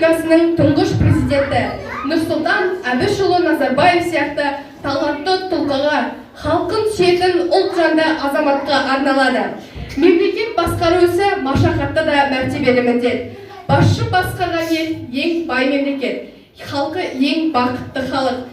Республикасының тұңғыш президенті Нұрсұлтан Әбішұлы Назарбаев сияқты талантты тұлғаға, халқын сүйетін ұлтжанды азаматқа арналады. Мемлекет басқару ісі машақатты да мәртебелі міндет. Басшы басқарған ел ең бай мемлекет, халқы ең бақытты халық.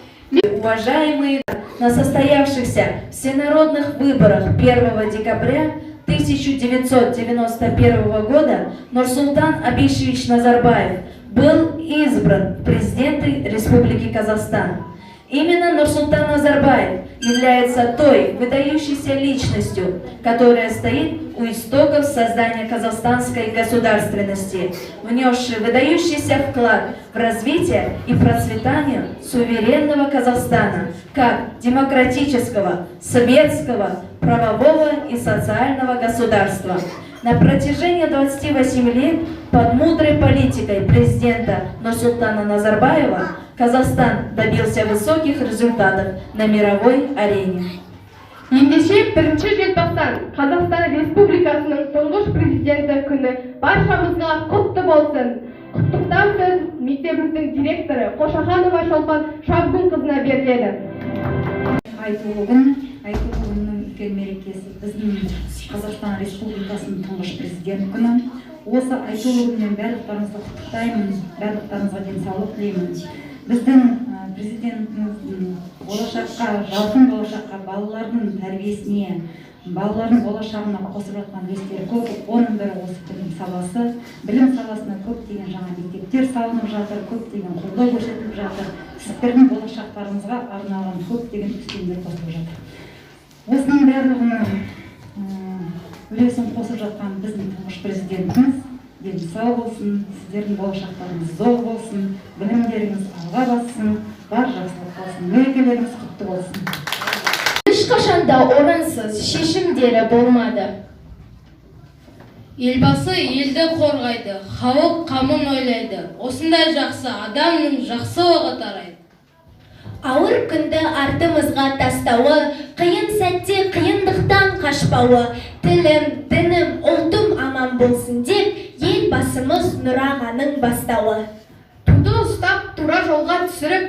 Уважаемые, на состоявшихся всенародных выборах 1 декабря 1991 года Нурсултан Абишевич Назарбаев был избран в президенты Республики Казахстан. Именно Нурсултан Назарбаев является той выдающейся личностью, которая стоит у истоков создания казахстанской государственности, внесшей выдающийся вклад в развитие и процветание суверенного Казахстана как демократического, светского, правового и социального государства. На протяжении 28 лет под мудрой политикой президента Нурсултана Назарбаева Казахстан добился высоких результатов на мировой арене. Ендеше 1 желтоқсан Қазақстан Республикасының тұңғыш президенті күні баршамызға құтты болсын. Құттықтау сөз мектебіміздің директоры Қошаханова Шолпан Шабгүн-қызына беріледі. Айтулы үлкен мерекесі біздің Қазақстан Республикасының тұңғыш президент күні. Осы айтулы күннен барлықтарыңызды құттықтаймын, барлықтарыңызға денсаулық тілеймін. Біздің президентіміздің болашаққа, жарқын болашаққа, балалардың тәрбиесіне, балалардың болашағына қосып жатқан үлестері көп. Оның бірі осы білім саласы. Білім саласына көптеген жаңа мектептер салынып жатыр, көптеген қолдау көрсетіліп жатыр. Сіздердің болашақтарыңызға арналған көптеген үстемдер қосылып жатыр. Осының барлығына үлесін қосып жатқан біздің тұңғыш президентіміз дені сау болсын, сіздердің болашақтарыңыз зор болсын, білімдеріңіз алға бассын, бар жақсылық болсын, мерекелеріңіз құтты болсын. Ешқашанда орынсыз шешімдері болмады. Елбасы елді қорғайды, халық қамын ойлайды. Осындай жақсы адамның жақсы оғы тарайды. Ауыр күнді артымызға тастауы, қиын сәтте қиындықтан қашпауы, тілім, дінім, ұлтым аман болсын деп, елбасымыз Нұрағаның бастауы. Туды ұстап, тура жолға түсіріп,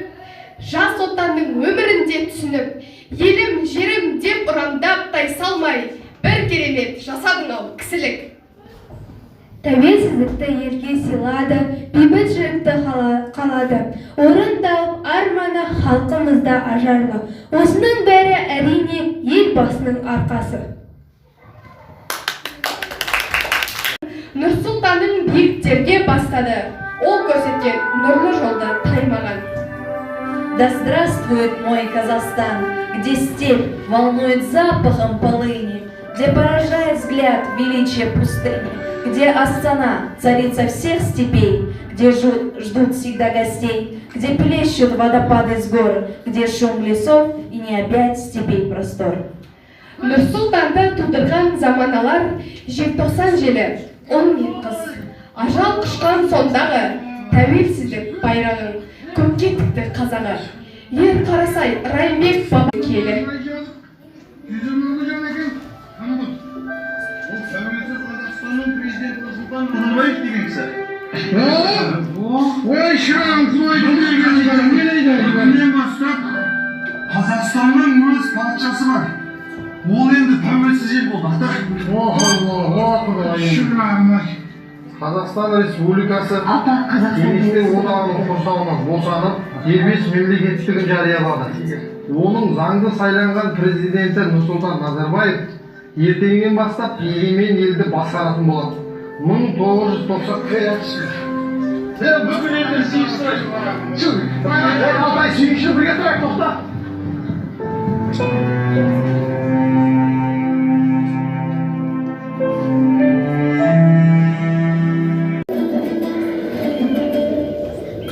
жас отанның өмірінде түсініп, елім, жерім деп ұрандап тай салмай, бір керемет жасадың ау кісілік. Тәуелсіздікті елге сыйлады, бейбітшілікті қалады. Орындалып арманы халқымызда ажарлы. Осының бәрі әрине елбасының арқасы. Нұрсұлтанның биіктерге бастады, ол көрсеткен нұрлы жолда таймаған. Да здравствует мой Казахстан, где степь волнует запахом полыни, где поражает взгляд величие пустыни, где Астана, царица всех степей, где ждут всегда гостей, где плещут водопады с гор, где шум лесов и не опять степей простор. Нұрсұлтанды тудырған заманалар, желтоқсан желі, ұл мен қыз. Ажал құшқан сондағы, тәуелсіздік байрағын, көкке тікті қазағы. Ер қарасай, Райымбек баба келі. Назарбаев деген кісі. Ой, шырағым, бүгіннен бастап Қазақстанның өз патшасы бар. Ол енді тәуелсіз ел болды. Қазақстан Республикасы Кеңестер одағының құрсауынан босанып, дербес мемлекеттілігін жариялады. Оның заңды сайланған президенті Нұрсұлтан Назарбаев ертеңнен бастап егемен елді басқаратын болады. 1990 Бүкіл елдер сүйінші бірге тұрайық, тоқта.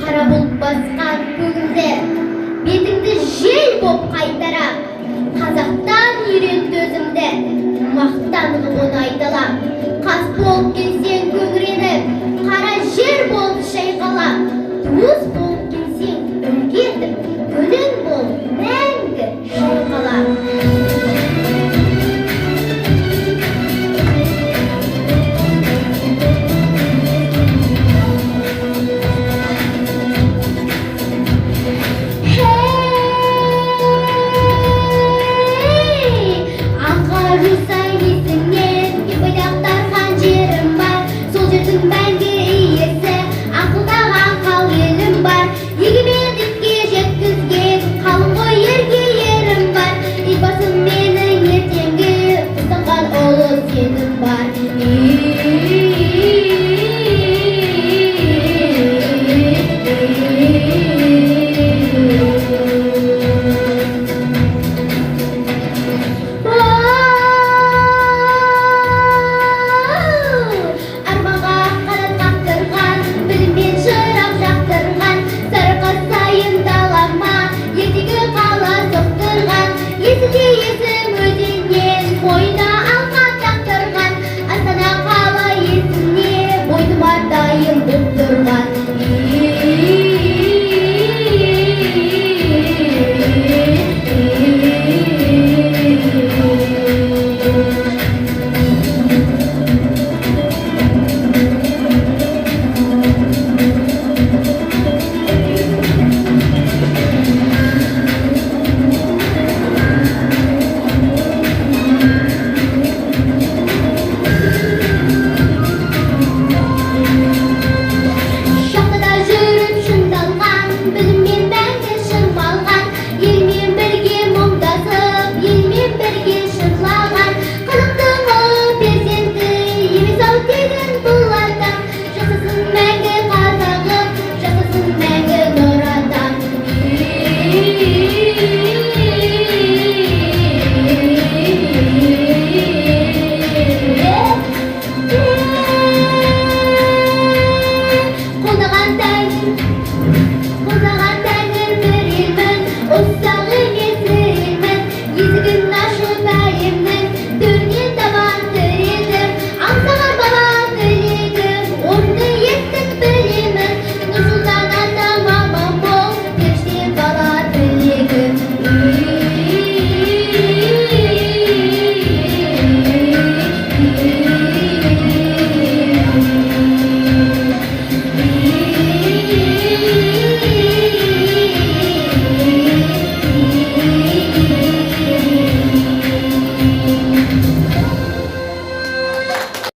Қара бұлт басқан көгімді, бетіңді жел боп қайтарам. Қазақтан үйренді өзімді, мақтанғым оны айталам. Қас болып келсең көгіреніп, қара жер болып шайқалам. Туыс болып келсең үлкетіп, гүлің болып мәңгі шайқалам. Жуса есіңнен кепаяқтарған жерім бар, сол жердің мәңгі иесі ақылдаған қал елім бар. Егемендікке жеткізген қалың ғой ерге ерім бар. Елбасым менің ертеңгі ұстанған ұлы сенім бар. Арманға қанат қақтырған, біліммен шырақ жақтырған, сарықас сайын далама ертегі қала соқтырған. Есінде есім өзеннен бойына алқа тақтырған, Астана қала есіне бойыма дайын боп тұрған. Шахтада жүріп шыңдалған, біліммен мәңгі шырмалған, елмен бірге мұңдасып, елмен бірге шырлаған. Қазақтың ұлы перзенті емес-ау тегін бұл атам. Жасасын мәңгі қазағым, жасасын мәңгі нұр атам. Қолдаған тәңір бір елмін, ұсақ емес елмін. Есігін ашып әлемнің төрінен табан тіредім. Аңсаған баба тілегім, орынды еттің білемін. Нұрсұлтан атам аман бол, періште бала тілегім.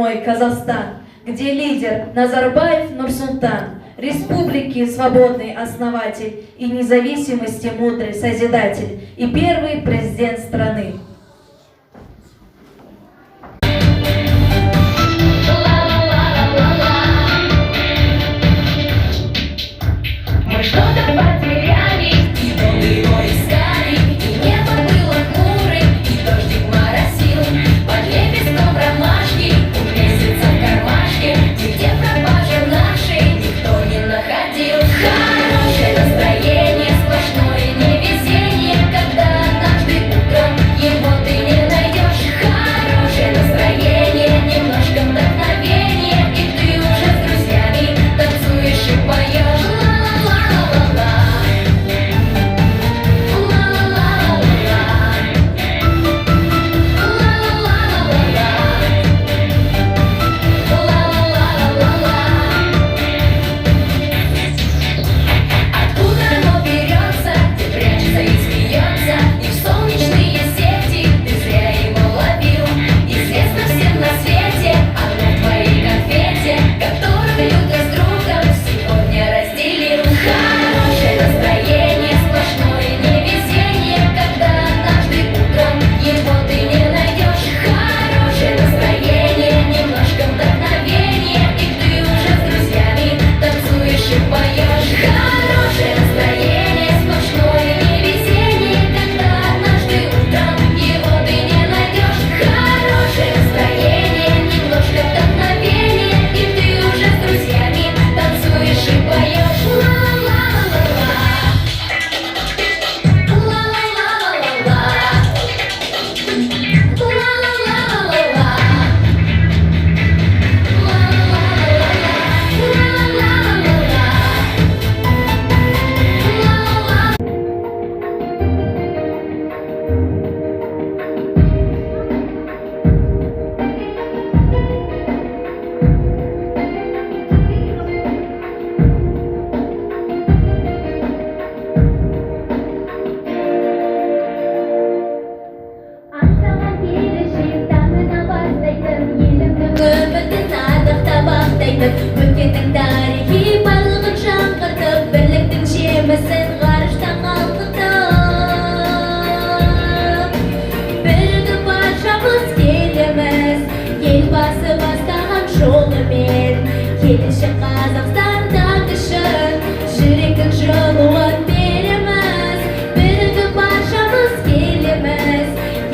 Мой Казахстан, где лидер Назарбаев Нурсултан, республики свободный основатель и независимости мудрый созидатель и первый президент страны. Мы что-то потеряли, и долго его искали, и небо было хмурым, и дождик моросил. Под лепестком ромашки, у месяца в кармашке, где пропажа нашей никто не находил. Хорошее настроение, сплошное невезение, когда однажды утром его сеніп, өткеннің тарихи байлығын жаңғыртып, бірліктің жемісін ғарышта қалқытып. Бірігіп баршамыз келеміз, елбасы бастаған жолымен. Келешек Қазақстан үшін жүректің жылуын береміз. Бірігіп баршамыз келеміз,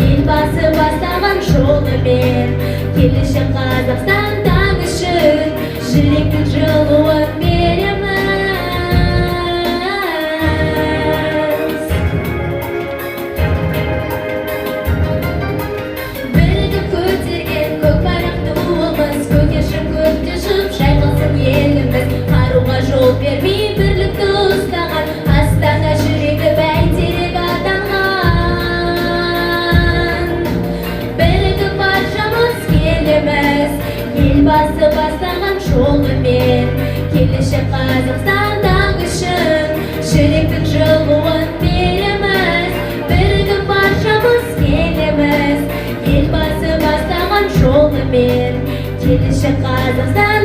елбасы бастаған жолымен. Келешек Қазақстан үшін жүректің жылуын береміз. Бірігіп көтерген көк байрақ туымыз, көгершін көкте ұшып жайқалсын еліміз. Қаруға жол бермей бірлікті ұстаған Астана жүрегі бәйтерек атанған. Бірігіп баршамыз келеміз, елбасы бастаған жолымен. Келешек Қазақстан үшін жүректің жылуын береміз. Бірігіп баршамыз келеміз, елбасы бастаған жолымен. Келешек Қазақстан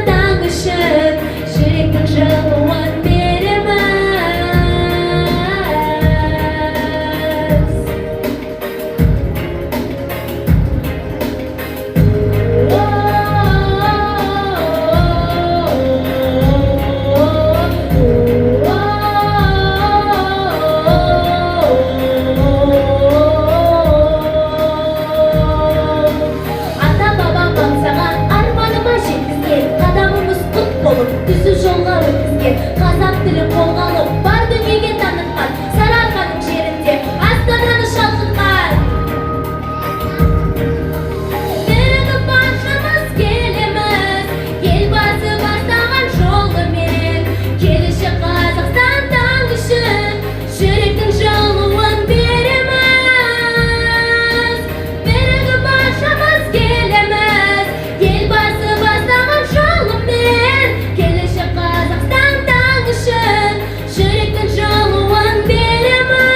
үшін жүректің жылуын береміз. Ата бабам аңсаған арманыма жеткізген, қадамымыз құт болып түзу жолға өткізген. Қазақ тілін қолға алып бар дүниеге танытқан, Сарыарқаның жерінде Астананы шалқытқан. Бірігіп баршамыз келеміз, елбасы бастаған жолымен. Келешек Қазақстан үшін жүректің жылуын береміз. Бірігіп баршамыз келеміз, елбасы бастаған жолымен. Келешек Қазақстан үшін жүректің жылуын береміз.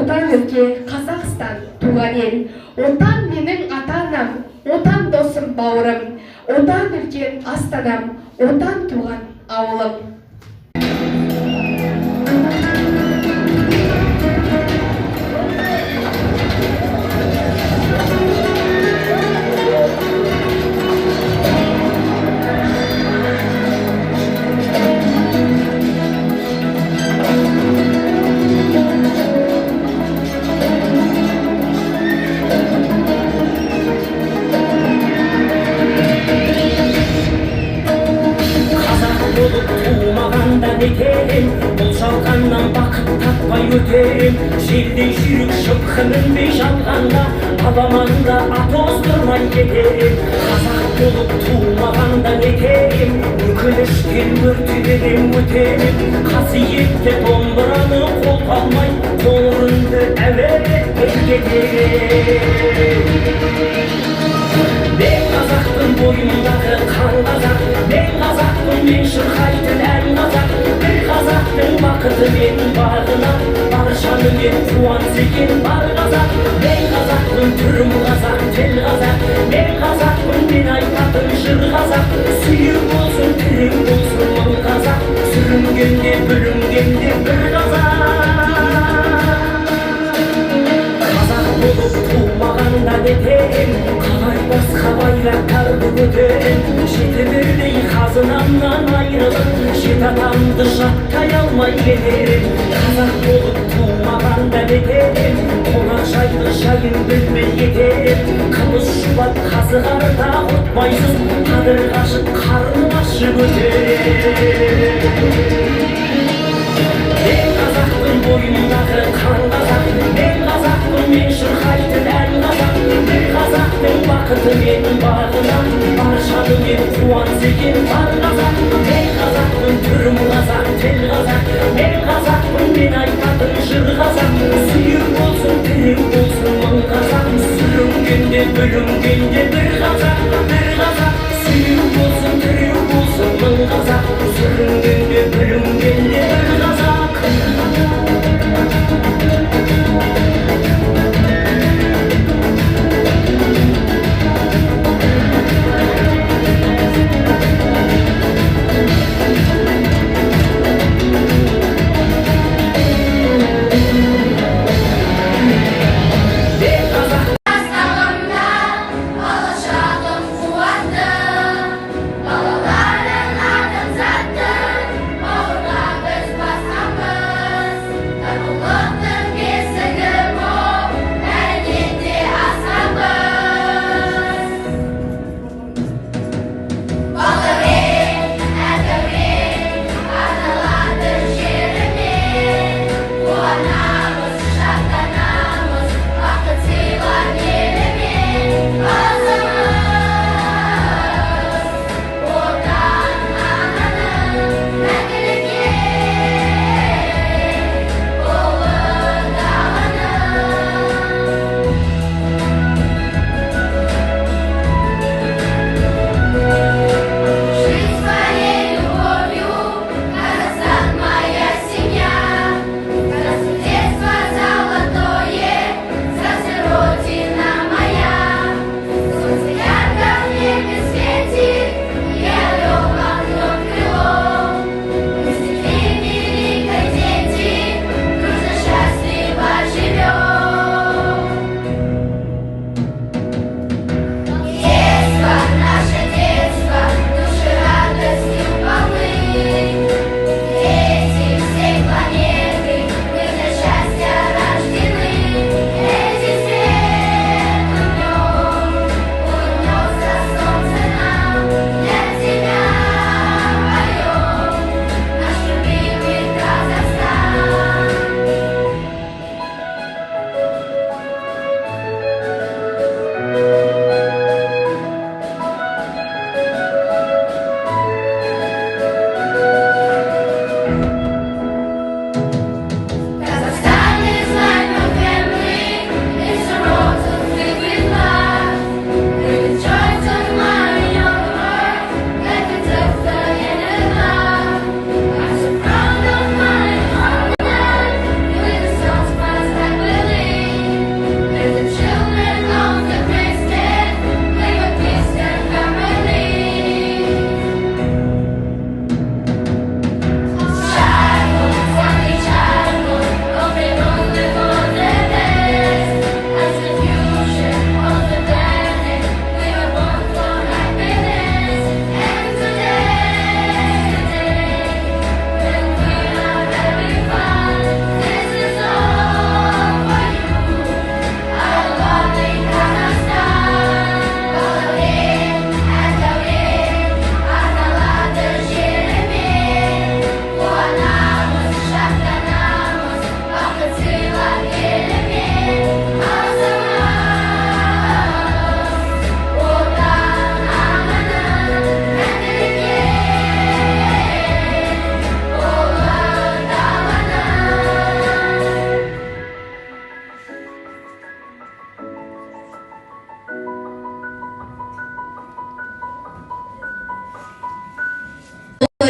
Отан өлке Қазақстан туған ел. Отан менің ата-анам, отан досым бауырым. Отан үлкен Астанам, отан туған ауылым. Нетерем, бұл жалғаннан бақыт таппай өтерем. Желдей жүйрік шыққы мінбей жалғанда, аламанда ат оздырмай кетерем. Қазақ болып туылмағанда нетерем, өкініштен өртенем өтерем. Қасиетті домбыраны қолға алмай, қоңырынды әуелетпей кетерем. Мен қазақтың бойымдағы қан қазақ, мен қазақтың мен шырқайтын ән қазақ. Bir қазақтың бақыты мен бағына, баршаны мен қуаныс екен бар қазақ. Мен қазақтың түрім қазақ, тіл қазақ, мен қазақпын мен айтатын жыр қазақ. Сүйір болсын, терең болсын мың қазақ, сүрінгенде бүлінгенде бір қазақ. Қазақ болып туылмағанда нетерем, қалай басқа байрақтарды көтерем. Жеті бірдей қазынамнан айрылып, жеті атамды жаттай алмай кетерем. Қазақ болып туылмағанда нетерем, қонақжайды жайын білмей кетерем. Қымыз шұбат қазы қарда ұтмайсыз, қадір қашып қарны ашы көтерем. Мен қазақтың бойындағы қан қазақ, мен қазақпын мен шырқайтын ән қазақ. Бір қазақтың бақыты мен бағына, баршаны мен қуаныс екен бар қазақ. Мен қазақтың түрім қазақ, тіл қазақ, мен қазақпын мен айтатын жыр қазақ. Сүйір болсын, терең болсын мың қазақ, сүрінгенде бүлінгенде бір қазақ, бір қазақ. Сүйір болсын, терең болсын мың қазақ, сүрінгенде бүлінгенде бір қазақ.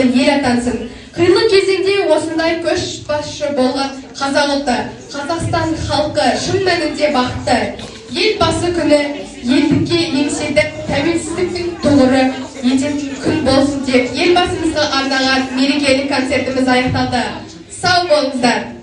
мақтаулы ел атансын. Қилы кезеңде осындай көшбасшы болған қазақ ұлты, Қазақстан халқы шын мәнінде бақытты. Елбасы күні елдікке еңселіп, тәуелсіздіктің тұғыры ететін күн болсын деп елбасымызға арнаған мерекелік концертіміз аяқталды. Сау болыңыздар.